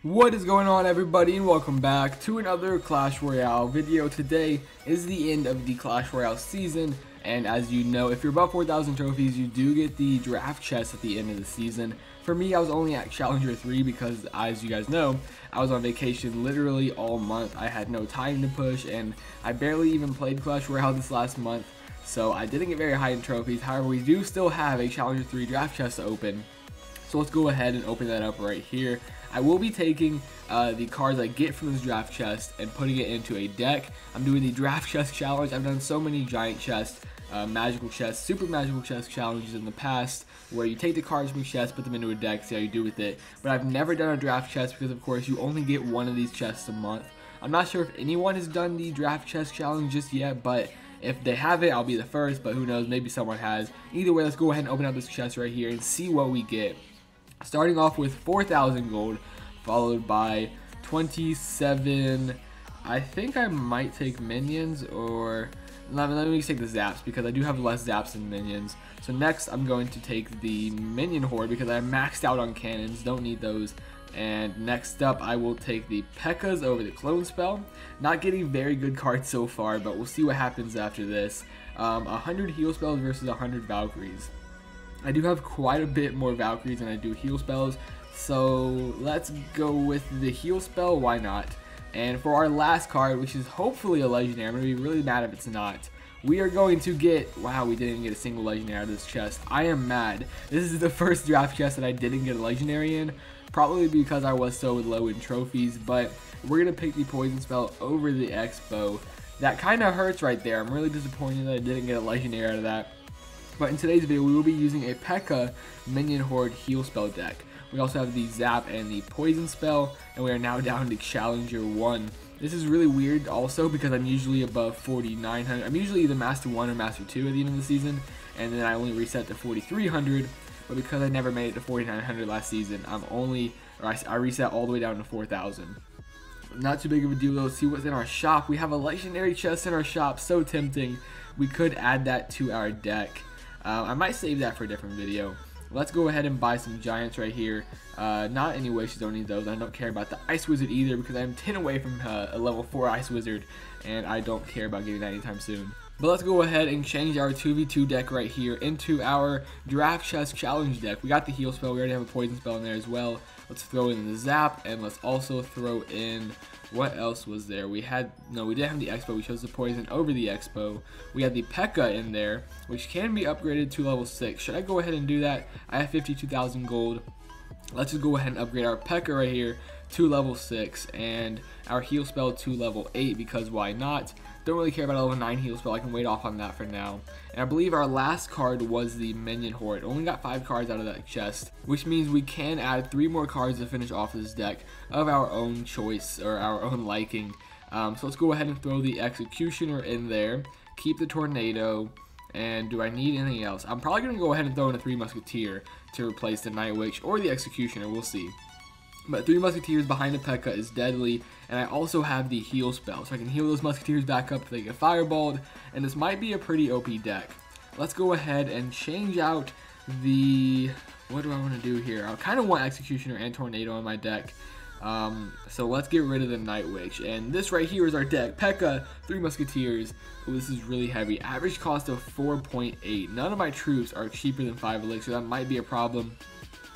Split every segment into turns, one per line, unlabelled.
What is going on, everybody, and welcome back to another Clash Royale video. Today is the end of the Clash Royale season, and as you know, if you're above 4,000 trophies, you do get the draft chest at the end of the season. For me, I was only at Challenger 3 because, as you guys know, I was on vacation literally all month. I had no time to push, and I barely even played Clash Royale this last month, so I didn't get very high in trophies. However, we do still have a Challenger 3 draft chest to open. So let's go ahead and open that up right here. I will be taking the cards I get from this draft chest and putting it into a deck. I'm doing the draft chest challenge. I've done so many giant chests, magical chests, super magical chest challenges in the past where you take the cards from your chest, put them into a deck, see how you do with it. But I've never done a draft chest because, of course, you only get one of these chests a month. I'm not sure if anyone has done the draft chest challenge just yet, but if they have it, I'll be the first, but who knows, maybe someone has. Either way, let's go ahead and open up this chest right here and see what we get. Starting off with 4,000 gold, followed by 27. I think I might take minions, or let me take the zaps because I do have less zaps than minions. So next I'm going to take the minion horde because I maxed out on cannons, don't need those. And next up I will take the P.E.K.K.A.s over the clone spell. Not getting very good cards so far, but we'll see what happens after this. 100 heal spells versus 100 Valkyries. I do have quite a bit more Valkyries than I do heal spells, so let's go with the heal spell, why not? And for our last card, which is hopefully a legendary, I'm going to be really mad if it's not. We are going to get, wow, we didn't get a single legendary out of this chest. I am mad. This is the first draft chest that I didn't get a legendary in, probably because I was so low in trophies, but we're going to pick the poison spell over the X-Bow. That kind of hurts right there. I'm really disappointed that I didn't get a legendary out of that. But in today's video, we will be using a P.E.K.K.A. Minion Horde heal spell deck. We also have the Zap and the Poison spell, and we are now down to Challenger 1. This is really weird also because I'm usually above 4,900. I'm usually either Master 1 or Master 2 at the end of the season, and then I only reset to 4,300. But because I never made it to 4,900 last season, I reset all the way down to 4,000. Not too big of a deal though. Let's see what's in our shop. We have a legendary chest in our shop, so tempting. We could add that to our deck. I might save that for a different video. Let's go ahead and buy some giants right here. Not any wish, don't need those. I don't care about the ice wizard either because I'm 10 away from a level 4 ice wizard, and I don't care about getting that anytime soon. But let's go ahead and change our 2v2 deck right here into our draft chest challenge deck. We got the heal spell, we already have a poison spell in there as well. Let's throw in the zap, and let's also throw in, what else was there? We didn't have the X-Bow, we chose the poison over the X-Bow. We had the P.E.K.K.A. in there, which can be upgraded to level 6. Should I go ahead and do that? I have 52,000 gold. Let's just go ahead and upgrade our P.E.K.K.A. right here to level 6, and our heal spell to level 8, because why not? Don't really care about a level 9 heal spell, I can wait off on that for now. And I believe our last card was the Minion Horde. Only got 5 cards out of that chest, which means we can add 3 more cards to finish off this deck of our own choice, or our own liking. So let's go ahead and throw the Executioner in there, keep the Tornado, and do I need anything else? I'm probably going to go ahead and throw in a 3 Musketeer to replace the Night Witch or the Executioner, we'll see. But 3 Musketeers behind the P.E.K.K.A. is deadly, and I also have the heal spell, so I can heal those Musketeers back up if they get fireballed, and this might be a pretty OP deck. Let's go ahead and change out the, what do I want to do here? I kind of want Executioner and Tornado on my deck, so let's get rid of the Night Witch, and this right here is our deck. P.E.K.K.A., 3 Musketeers. Oh, this is really heavy. Average cost of 4.8. None of my troops are cheaper than 5 elixir. That might be a problem.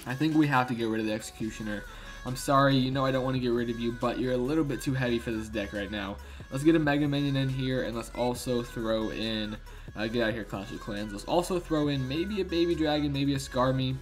I think we have to get rid of the Executioner. I'm sorry, you know I don't want to get rid of you, but you're a little bit too heavy for this deck right now. Let's get a Mega Minion in here, and let's also throw in, get out of here, Clash of Clans. Let's also throw in maybe a Baby Dragon, maybe a Skarmy.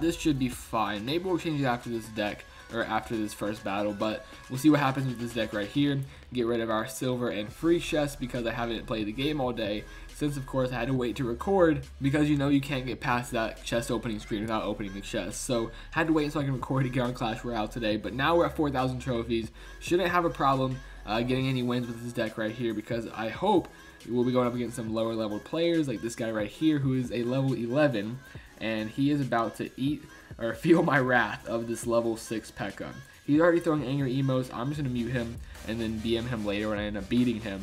This should be fine. Maybe we'll change it after this deck, or after this first battle, but we'll see what happens with this deck right here. Get rid of our silver and free chests because I haven't played the game all day, since of course I had to wait to record because you know you can't get past that chest opening screen without opening the chest. So had to wait until I can record to get on Clash Royale today, but now we're at 4,000 trophies. Shouldn't have a problem getting any wins with this deck right here because I hope we'll be going up against some lower level players like this guy right here who is a level 11, and he is about to eat or feel my wrath of this level 6 P.E.K.K.A. He's already throwing angry emotes. I'm just going to mute him and then BM him later when I end up beating him.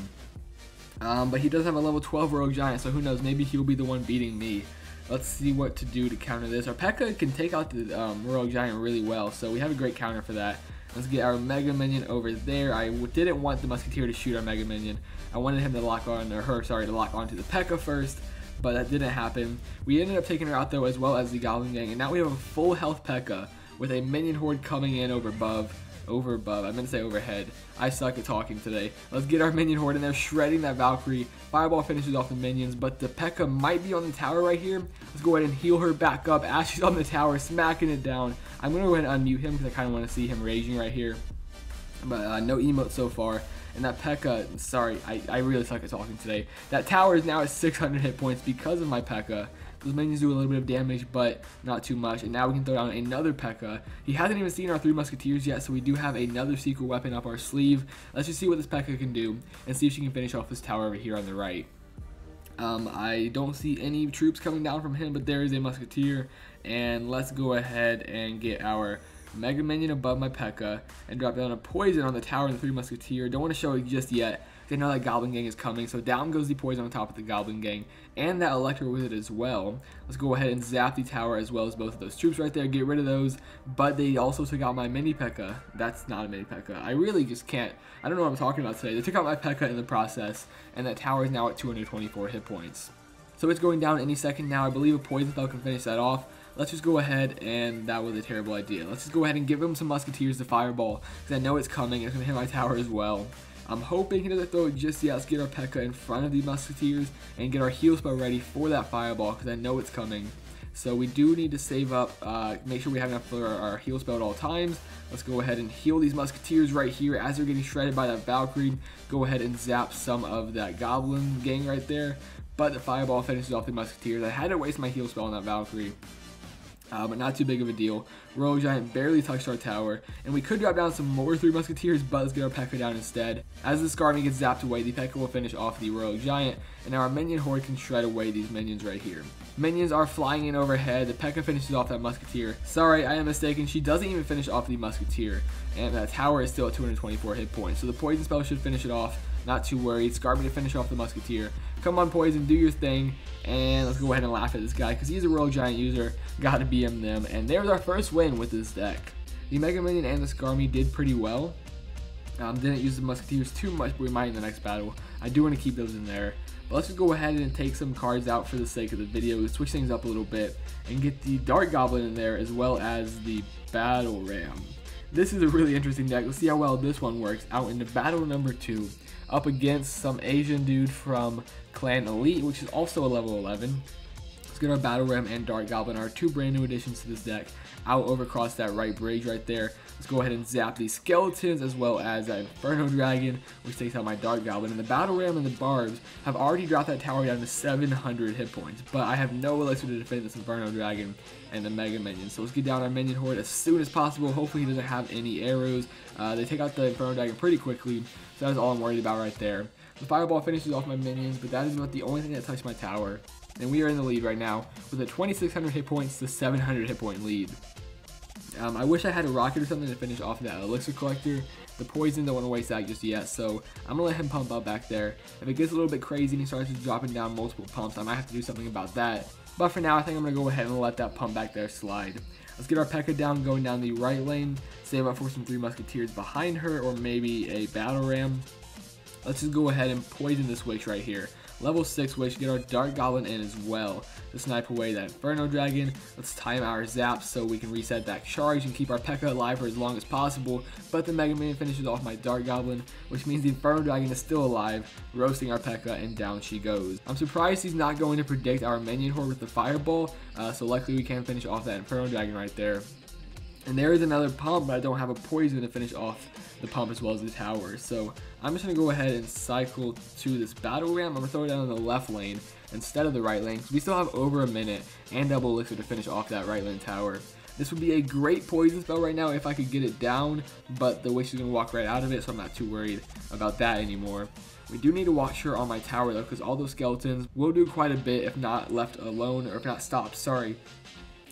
But he does have a level 12 Rogue Giant, so who knows, maybe he'll be the one beating me. Let's see what to do to counter this. Our P.E.K.K.A. can take out the Royal Giant really well, so we have a great counter for that. Let's get our Mega Minion over there. I didn't want the Musketeer to shoot our Mega Minion. I wanted him to lock on, or her, sorry, to lock onto the P.E.K.K.A. first, but that didn't happen. We ended up taking her out though, as well as the Goblin Gang, and now we have a full health P.E.K.K.A. with a Minion Horde coming in above, I meant to say overhead. I suck at talking today. Let's get our Minion Horde in there, shredding that Valkyrie. Fireball finishes off the minions, but the P.E.K.K.A. might be on the tower right here. Let's go ahead and heal her back up as she's on the tower, smacking it down. I'm going to go ahead and unmute him because I kind of want to see him raging right here. But no emote so far. And that P.E.K.K.A., sorry, I really suck at talking today. That tower is now at 600 hit points because of my P.E.K.K.A. Those minions do a little bit of damage, but not too much. And now we can throw down another P.E.K.K.A. He hasn't even seen our 3 Musketeers yet, so we do have another secret weapon up our sleeve. Let's just see what this P.E.K.K.A. can do and see if she can finish off this tower over here on the right. I don't see any troops coming down from him, but there is a Musketeer. And let's go ahead and get our Mega Minion above my P.E.K.K.A. and drop down a poison on the tower of the 3 Musketeer. Don't want to show it just yet. I know that Goblin Gang is coming, so down goes the poison on top of the Goblin Gang and that Electro Wizard as well. Let's go ahead and zap the tower as well as both of those troops right there, get rid of those, but they also took out my mini P.E.K.K.A. That's not a mini P.E.K.K.A. I really just can't, I don't know what I'm talking about today. They took out my P.E.K.K.A. in the process, and that tower is now at 224 hit points. So it's going down any second now. I believe a poison spell can finish that off. Let's just go ahead, and that was a terrible idea. Let's just go ahead and give him some Musketeers to fireball, because I know it's coming. It's going to hit my tower as well. I'm hoping he doesn't throw it just yet. Let's get our P.E.K.K.A. in front of the Musketeers and get our heal spell ready for that fireball, because I know it's coming. So we do need to save up, make sure we have enough for our heal spell at all times. Let's go ahead and heal these Musketeers right here as they're getting shredded by that Valkyrie. Go ahead and zap some of that Goblin Gang right there. But the fireball finishes off the Musketeers. I had to waste my heal spell on that Valkyrie. But not too big of a deal. Royal Giant barely touched our tower, and we could drop down some more 3 Musketeers, but let's get our P.E.K.K.A. down instead. As the Skarmy gets zapped away, the P.E.K.K.A. will finish off the Royal Giant, and now our Minion Horde can shred away these minions right here. Minions are flying in overhead. The P.E.K.K.A. finishes off that Musketeer. Sorry, I am mistaken. She doesn't even finish off the Musketeer, and that tower is still at 224 hit points, so the poison spell should finish it off. Not too worried. Skarmy to finish off the Musketeer. Come on, Poison, do your thing. And let's go ahead and laugh at this guy because he's a Royal Giant user. Gotta BM them. And there's our first win with this deck. The Mega Minion and the Skarmy did pretty well. Didn't use the Musketeers too much, but we might in the next battle. I do want to keep those in there. But let's just go ahead and take some cards out for the sake of the video. Switch things up a little bit and get the Dart Goblin in there as well as the Battle Ram. This is a really interesting deck. Let's see how well this one works out into battle number 2. Up against some Asian dude from Clan Elite, which is also a level 11. Let's get our Battle Ram and Dart Goblin, our 2 brand new additions to this deck, out over across that right bridge right there. Let's go ahead and zap these skeletons as well as that Inferno Dragon, which takes out my Dart Goblin. And the Battle Ram and the Barbs have already dropped that tower down to 700 hit points, but I have no elixir to defend this Inferno Dragon and the Mega Minion. So let's get down our Minion Horde as soon as possible. Hopefully he doesn't have any arrows. They take out the Inferno Dragon pretty quickly, so that is all I'm worried about right there. The Fireball finishes off my minions, but that is about the only thing that touched my tower. And we are in the lead right now with a 2,600 hit points to 700 hit point lead. I wish I had a rocket or something to finish off that elixir collector. The poison, don't want to waste that just yet, so I'm going to let him pump up back there. If it gets a little bit crazy and he starts dropping down multiple pumps, I might have to do something about that. But for now, I think I'm going to go ahead and let that pump back there slide. Let's get our P.E.K.K.A. down, going down the right lane. Save up for some 3 Musketeers behind her, or maybe a Battle Ram. Let's just go ahead and poison this witch right here. Level 6 witch, get our Dart Goblin in as well to snipe away that Inferno Dragon. Let's time our zaps so we can reset that charge and keep our P.E.K.K.A. alive for as long as possible. But the Mega Minion finishes off my Dart Goblin, which means the Inferno Dragon is still alive, roasting our P.E.K.K.A. and down she goes. I'm surprised he's not going to predict our Minion Horde with the Fireball, so luckily we can finish off that Inferno Dragon right there. And there is another pump, but I don't have a poison to finish off the pump as well as the tower. So I'm just going to go ahead and cycle to this Battle Ram. I'm going to throw it down in the left lane instead of the right lane, because we still have over a minute and double elixir to finish off that right lane tower. This would be a great poison spell right now if I could get it down, but the witch is going to walk right out of it, so I'm not too worried about that anymore. We do need to watch her on my tower though, because all those skeletons will do quite a bit if not left alone, or if not stopped, sorry,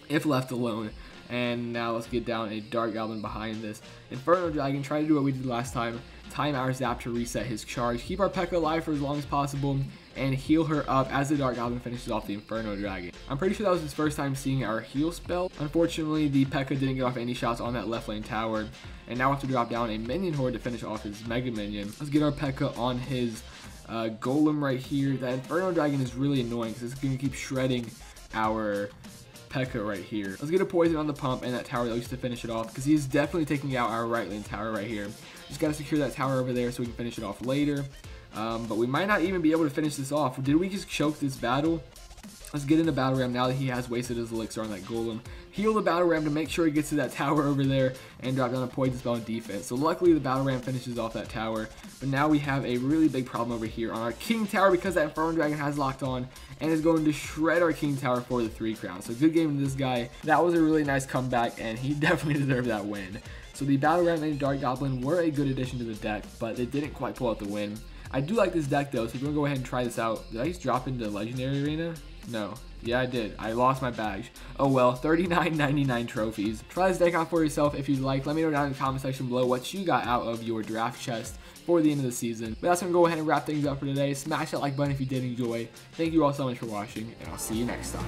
if left alone. And now let's get down a Dart Goblin behind this Inferno Dragon. Try to do what we did last time time our zap to reset his charge, keep our P.E.K.K.A alive for as long as possible, and heal her up as the Dark Goblin finishes off the Inferno Dragon. I'm pretty sure that was his first time seeing our heal spell. Unfortunately, the P.E.K.K.A didn't get off any shots on that left lane tower, and now we have to drop down a minion horde to finish off his Mega Minion. Let's get our P.E.K.K.A on his Golem right here. That Inferno Dragon is really annoying because it's going to keep shredding our P.E.K.K.A right here. Let's get a poison on the pump and that tower that used to finish it off, because he's definitely taking out our right lane tower right here. Just got to secure that tower over there so we can finish it off later. But we might not even be able to finish this off. Did we just choke this battle? Let's get into Battle Ram now that he has wasted his elixir on that Golem. Heal the Battle Ram to make sure he gets to that tower over there and drop down a poison spell in defense. So luckily the Battle Ram finishes off that tower. But now we have a really big problem over here on our King Tower because that Inferno Dragon has locked on and is going to shred our King Tower for the 3 crowns. So good game to this guy. That was a really nice comeback and he definitely deserved that win. So the Battle Ram and Dark Goblin were a good addition to the deck, but they didn't quite pull out the win. I do like this deck though, so if you want to go ahead and try this out. Did I just drop into Legendary Arena? No. Yeah, I did. I lost my badge. Oh well, 39.99 trophies. Try this deck out for yourself if you'd like. Let me know down in the comment section below what you got out of your draft chest for the end of the season. But that's going to go ahead and wrap things up for today. Smash that like button if you did enjoy. Thank you all so much for watching, and I'll see you next time.